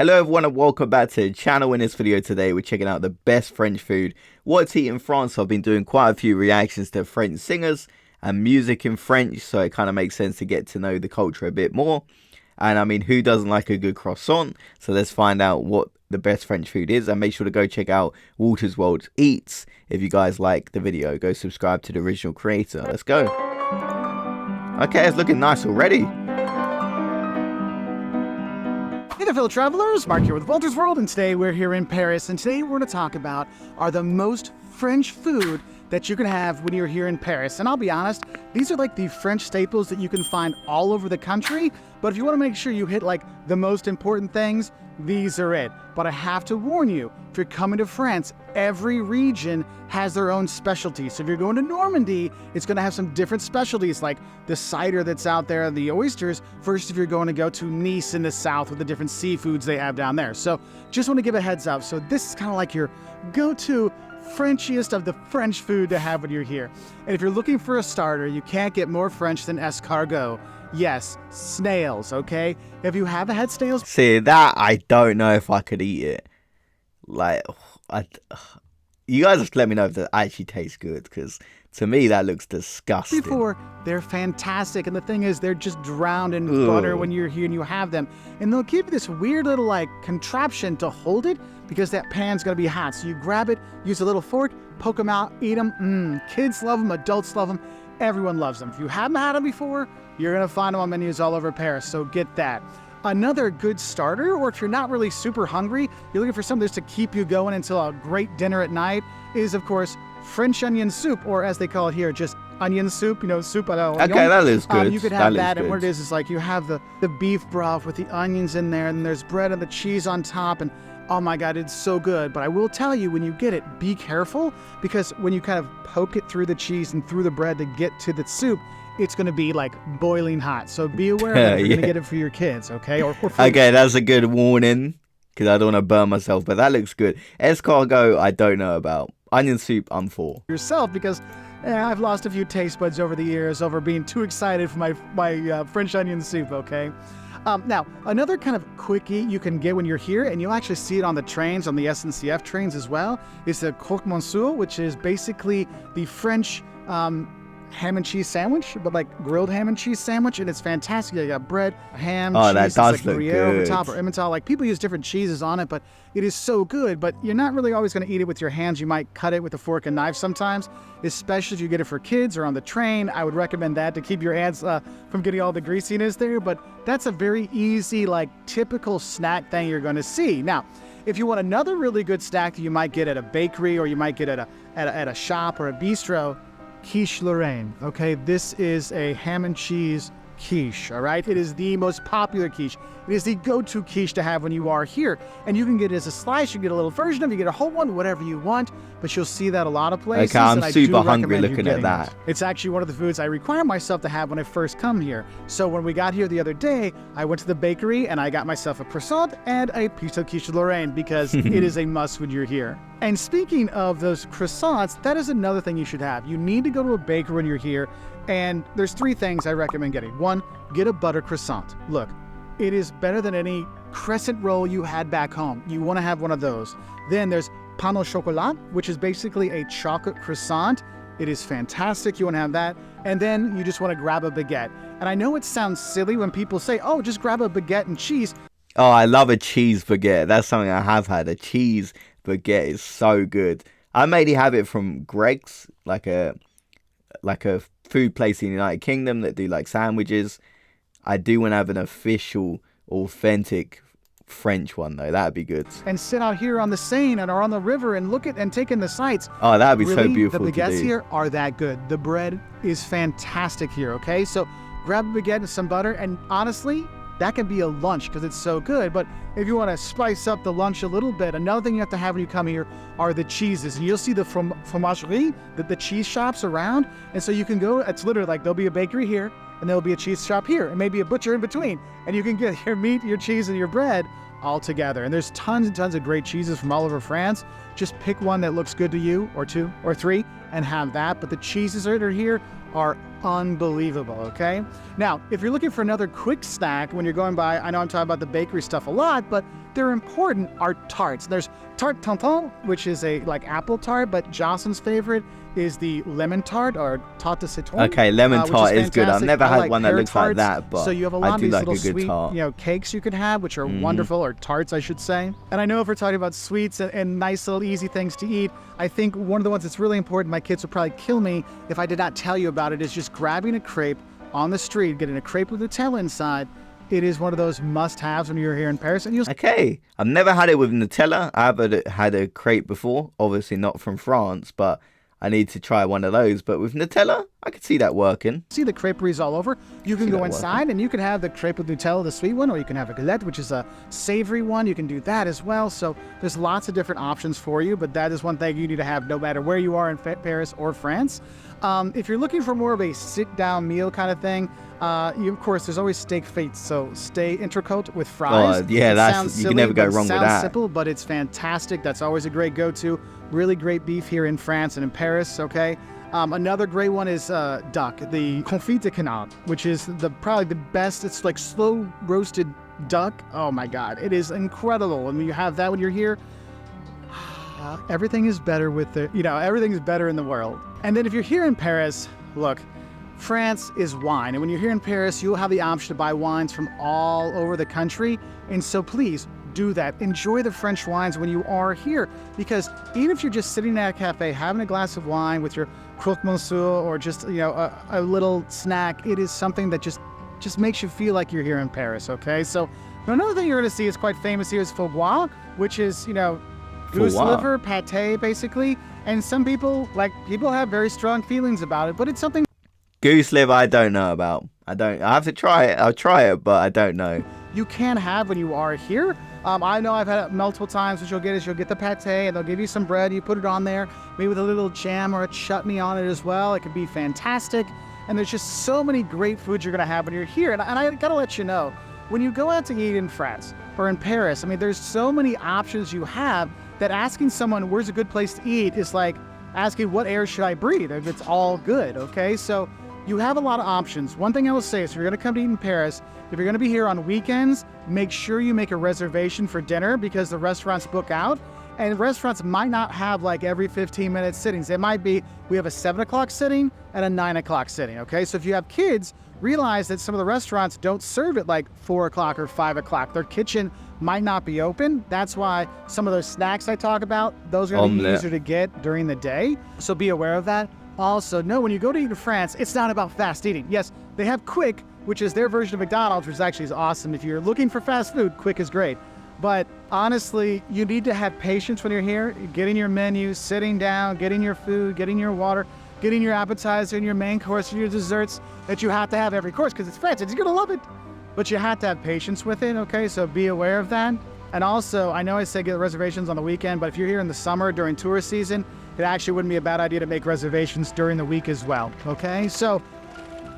Hello everyone and welcome back to the channel. In this video today we're checking out the best French food, what to eat in France. I've been doing quite a few reactions to French singers and music in French, so it kind of makes sense to get to know the culture a bit more. And I mean, who doesn't like a good croissant? So let's find out what the best French food is, and make sure to go check out Walter's World Eats. If you guys like the video, go subscribe to the original creator. Let's go. Okay, it's looking nice already. Hey there, fellow travelers, Mark here with Walter's World, and today we're here in Paris, and today we're going to talk about the most French food that you can have when you're here in Paris. And I'll be honest, these are like the French staples that you can find all over the country, but if you want to make sure you hit like the most important things, these are it. But I have to warn you, if you're coming to France, every region has their own specialty. So if you're going to Normandy, it's going to have some different specialties, like the cider that's out there, the oysters, versus if you're going to go to Nice in the south with the different seafoods they have down there. So just want to give a heads up. So this is kind of like your go-to Frenchiest of the French food to have when you're here. And if you're looking for a starter, you can't get more French than escargot. Yes, snails, okay? Have you ever had snails? See, that I don't know if I could eat it. Like, you guys just let me know if that actually tastes good, because to me that looks disgusting. Before, they're fantastic, and the thing is, they're just drowned in butter when you're here and you have them. And they'll give you this weird little like contraption to hold it, because that pan's gonna be hot. So you grab it, use a little fork, poke them out, eat them. Kids love them, adults love them, everyone loves them. If you haven't had them before, you're gonna find them on menus all over Paris, so get that. Another good starter, or if you're not really super hungry, you're looking for something just to keep you going until a great dinner at night, is of course French onion soup, or as they call it here, just onion soup, you know, soup à l'oignon. Okay, that is good. You could have that, and what it is like you have the beef broth with the onions in there, and there's bread and the cheese on top, and oh my God, it's so good. But I will tell you, when you get it, be careful, because when you kind of poke it through the cheese and through the bread to get to the soup, it's going to be like boiling hot. So be aware that you're going to get it for your kids, okay? Or okay, that's a good warning, because I don't want to burn myself, but that looks good. Escargot, I don't know about. Onion soup, I'm for. Yourself, because I've lost a few taste buds over the years over being too excited for my French onion soup, okay? Now, another kind of quickie you can get when you're here, and you'll actually see it on the trains, on the SNCF trains as well, is the croque monsieur, which is basically the French ham and cheese sandwich, but like grilled ham and cheese sandwich, and it's fantastic. You got bread, ham, cheese, that does like look Gruyere good. over top, or Emmental. Like, people use different cheeses on it, but it is so good. But you're not really always going to eat it with your hands. You might cut it with a fork and knife sometimes, especially if you get it for kids or on the train. I would recommend that to keep your hands from getting all the greasiness there. But that's a very easy, like typical snack thing you're going to see. Now, if you want another really good snack that you might get at a bakery, or you might get at a shop or a bistro, quiche Lorraine, okay? This is a ham and cheese quiche, all right? It is the most popular quiche. It is the go-to quiche to have when you are here. And you can get it as a slice, you can get a little version of it, you get a whole one, whatever you want, but you'll see that a lot of places. Okay, I'm and super hungry looking at that. It. It's actually one of the foods I require myself to have when I first come here. So when we got here the other day, I went to the bakery and I got myself a croissant and a piece of quiche Lorraine, because it is a must when you're here. And speaking of those croissants, that is another thing you should have. You need to go to a bakery when you're here, and there's three things I recommend getting. One, get a butter croissant. Look, it is better than any crescent roll you had back home. You want to have one of those. Then there's pain au chocolat, which is basically a chocolate croissant. It is fantastic. You want to have that. And then you just want to grab a baguette. And I know it sounds silly when people say, oh, just grab a baguette and cheese. Oh, I love a cheese baguette. That's something I have had. A cheese baguette is so good. I mainly have it from Greggs, like a food place in the United Kingdom that do like sandwiches. I do want to have an official, authentic French one though. That'd be good. And sit out here on the Seine or on the river and look at and take in the sights. Oh, that'd be really, so beautiful. The to baguettes do. here are that good. The bread is fantastic here. Okay, so grab a baguette and some butter, and honestly, that can be a lunch because it's so good. But if you want to spice up the lunch a little bit, another thing you have to have when you come here are the cheeses. And you'll see the fromagerie, the cheese shops around. And so you can go, it's literally like there'll be a bakery here, and there'll be a cheese shop here, and maybe a butcher in between. And you can get your meat, your cheese, and your bread all together. And there's tons and tons of great cheeses from all over France. Just pick one that looks good to you, or two, or three, and have that. But the cheeses that are here are unbelievable, okay? Now, if you're looking for another quick snack when you're going by, I know I'm talking about the bakery stuff a lot, but they're important, are tarts. There's tarte tatin, which is a like apple tart, but Jocelyn's favorite is the lemon tart or tarte de citron. Okay, lemon tart is good. I've never had one that looks like that, but so you have a lot I of do these like little a good sweet, tart. cakes you could have, which are wonderful, or tarts, I should say. And I know if we're talking about sweets and nice little easy things to eat, I think one of the ones that's really important, my kids would probably kill me if I did not tell you about it, is just grabbing a crepe on the street, getting a crepe with Nutella inside. It is one of those must-haves when you're here in Paris. And Okay, I've never had it with Nutella. I've had a crepe before, obviously not from France, but I need to try one of those. But with Nutella, I could see that working. See the creperies all over. You can go inside and you can have the crepe with Nutella, the sweet one, or you can have a galette, which is a savory one. You can do that as well. So there's lots of different options for you, but that is one thing you need to have no matter where you are in Paris or France. If you're looking for more of a sit-down meal kind of thing, of course, there's always steak frites, so steak entrecôte with fries. Oh, yeah, you can never go wrong with that. Sounds simple, but it's fantastic. That's always a great go-to. Really great beef here in France and in Paris, okay? Another great one is duck, the confit de canard, which is probably the best. It's like slow roasted duck. Oh my God, it is incredible. And when you have that when you're here, everything is better with everything is better in the world. And then if you're here in Paris, look, France is wine. And when you're here in Paris, you'll have the option to buy wines from all over the country. And so please do that. Enjoy the French wines when you are here, because even if you're just sitting at a cafe having a glass of wine with your croque monsieur or just, a little snack, it is something that just makes you feel like you're here in Paris, okay? So another thing you're going to see is quite famous here is foie gras, which is, goose liver, pate, basically. And some people have very strong feelings about it, but it's something. Goose liver, I don't know about. I have to try it. I'll try it, but I don't know. You can have when you are here. I know I've had it multiple times. What you'll get the pate, and they'll give you some bread. You put it on there, maybe with a little jam or a chutney on it as well. It could be fantastic. And there's just so many great foods you're going to have when you're here. And I got to let you know, when you go out to eat in France or in Paris, I mean, there's so many options you have that asking someone where's a good place to eat is like asking what air should I breathe if it's all good, okay? So you have a lot of options. One thing I will say is if you're going to come to eat in Paris, if you're going to be here on weekends, make sure you make a reservation for dinner because the restaurants book out. And restaurants might not have like every 15-minute sittings. It might be, we have a 7 o'clock sitting and a 9 o'clock sitting, okay? So if you have kids, realize that some of the restaurants don't serve at like 4 o'clock or 5 o'clock. Their kitchen might not be open. That's why some of those snacks I talk about, those are going to be easier to get during the day. So be aware of that. Also, know when you go to eat in France, it's not about fast eating. Yes, they have Quick, which is their version of McDonald's, which actually is awesome. If you're looking for fast food, Quick is great. But honestly, you need to have patience when you're here, getting your menu, sitting down, getting your food, getting your water, getting your appetizer and your main course and your desserts that you have to have every course because it's France and you're going to love it. But you have to have patience with it, okay? So be aware of that. And also, I know I say get reservations on the weekend, but if you're here in the summer during tourist season, it actually wouldn't be a bad idea to make reservations during the week as well, okay? So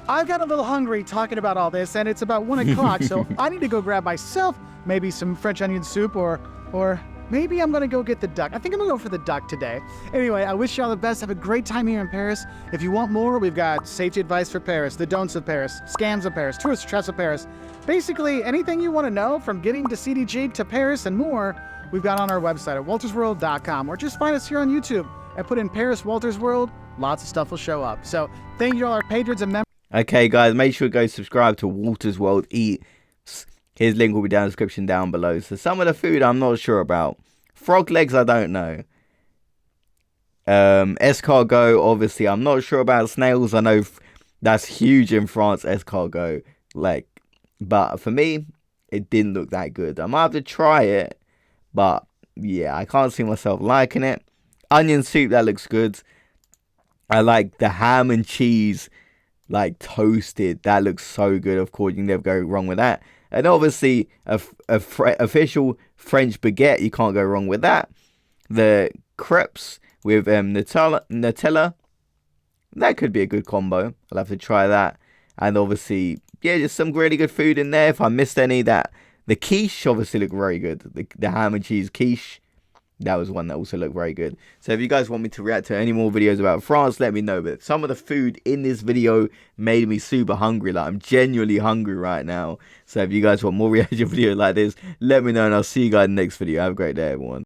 I've got a little hungry talking about all this, and it's about 1 o'clock, so I need to go grab myself maybe some French onion soup, or maybe I'm gonna go get the duck. I think I'm gonna go for the duck today. Anyway, I wish you all the best. Have a great time here in Paris. If you want more, we've got safety advice for Paris, the don'ts of Paris, scams of Paris, tourist traps of Paris. Basically, anything you want to know from getting to CDG to Paris and more, we've got on our website at waltersworld.com, or just find us here on YouTube and put in Paris Walters World. Lots of stuff will show up. So thank you to all our patrons and members. Okay, guys, make sure to go subscribe to Walters World Eats. His link will be down in the description down below. So some of the food I'm not sure about. Frog legs, I don't know. Escargot, obviously, I'm not sure about. Snails, I know that's huge in France, escargot. But for me, it didn't look that good. I might have to try it. But, yeah, I can't see myself liking it. Onion soup, that looks good. I like the ham and cheese, toasted. That looks so good. Of course, you can never go wrong with that. And obviously, official French baguette, you can't go wrong with that. The crepes with Nutella, that could be a good combo. I'll have to try that. And obviously, yeah, just some really good food in there. If I missed any, the quiche obviously looked very good. The ham and cheese quiche, That was one that also looked very good. So if you guys want me to react to any more videos about France, let me know. But some of the food in this video made me super hungry. Like, I'm genuinely hungry right now. So if you guys want more reaction videos like this, let me know, and I'll see you guys in the next video. Have a great day, everyone.